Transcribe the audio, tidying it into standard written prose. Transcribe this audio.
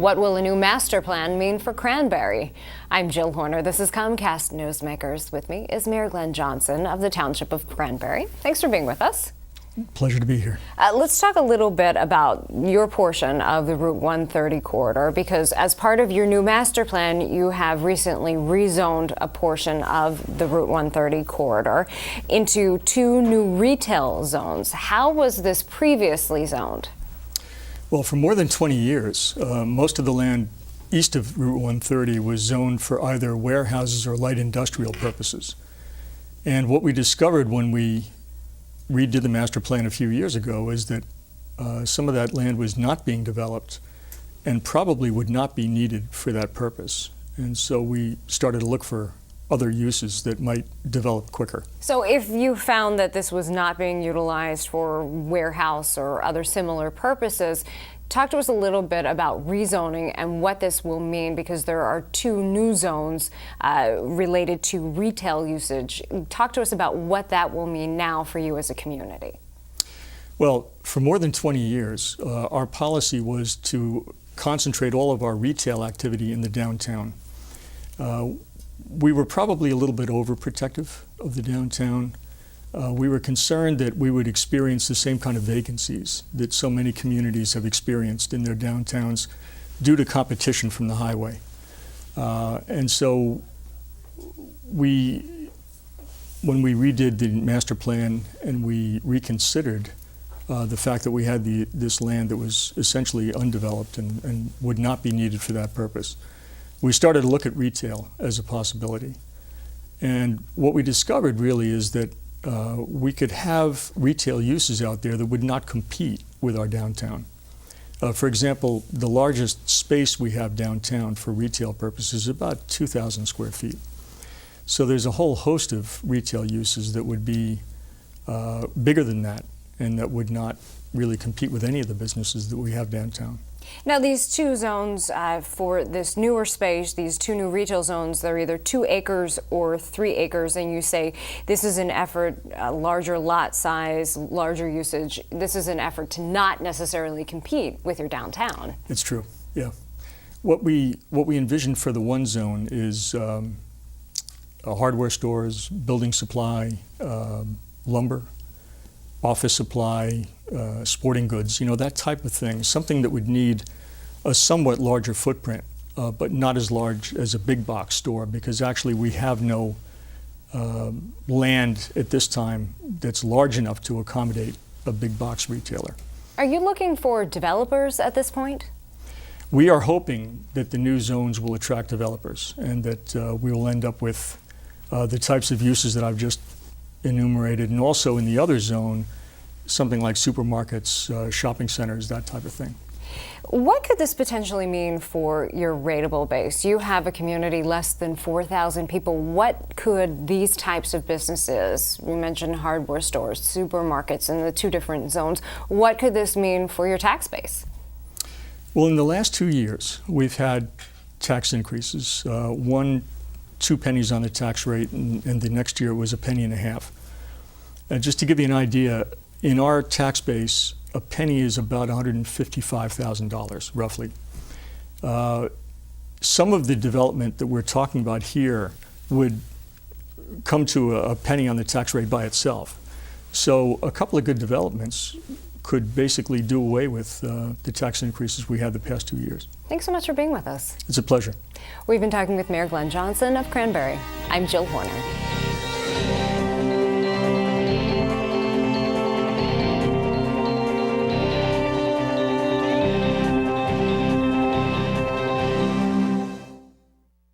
What will a new master plan mean for Cranbury? I'm Jill Horner. This is Comcast Newsmakers. With me is Mayor Glenn Johnson of the Township of Cranbury. Thanks for being with us. Pleasure to be here. Let's talk a little bit about your portion of the Route 130 corridor, because as part of your new master plan, you have recently rezoned a portion of the Route 130 corridor into 2 new retail zones. How was this previously zoned? Well, for more than 20 years, most of the land east of Route 130 was zoned for either warehouses or light industrial purposes. And what we discovered when we redid the master plan a few years ago is that some of that land was not being developed and probably would not be needed for that purpose. And so we started to look for other uses that might develop quicker. So if you found that this was not being utilized for warehouse or other similar purposes, talk to us a little bit about rezoning and what this will mean, because there are 2 new zones related to retail usage. Talk to us about what that will mean now for you as a community. Well, for more than 20 years, our policy was to concentrate all of our retail activity in the downtown. We were probably a little bit overprotective of the downtown. We were concerned that we would experience the same kind of vacancies that so many communities have experienced in their downtowns due to competition from the highway. And so when we redid the master plan and we reconsidered the fact that we had this land that was essentially undeveloped and would not be needed for that purpose, we started to look at retail as a possibility. And what we discovered really is that we could have retail uses out there that would not compete with our downtown. For example, the largest space we have downtown for retail purposes is about 2,000 square feet. So there's a whole host of retail uses that would be bigger than that and that would not really compete with any of the businesses that we have downtown. Now, these 2 zones for this newer space, these 2 new retail zones, they're either 2 acres or 3 acres, and you say this is an effort, larger lot size, larger usage. This is an effort to not necessarily compete with your downtown. It's true, yeah. What we envisioned for the 1 zone is hardware stores, building supply, lumber, office supply, sporting goods, that type of thing, something that would need a somewhat larger footprint, but not as large as a big box store, because actually we have no land at this time that's large enough to accommodate a big box retailer. Are you looking for developers at this point? We are hoping that the new zones will attract developers and that we will end up with the types of uses that I've just enumerated, and also in the other zone, something like supermarkets, shopping centers, that type of thing. What could this potentially mean for your rateable base? You have a community less than 4,000 people. What could these types of businesses, you mentioned hardware stores, supermarkets in the 2 different zones, what could this mean for your tax base? Well, in the last 2 years, we've had tax increases. 2 pennies on the tax rate, and the next year it was 1.50 pennies. Just to give you an idea, in our tax base, a penny is about $155,000, roughly. Some of the development that we're talking about here would come to a penny on the tax rate by itself. So a couple of good developments could basically do away with the tax increases we had the past 2 years. Thanks so much for being with us. It's a pleasure. We've been talking with Mayor Glenn Johnson of Cranbury. I'm Jill Horner.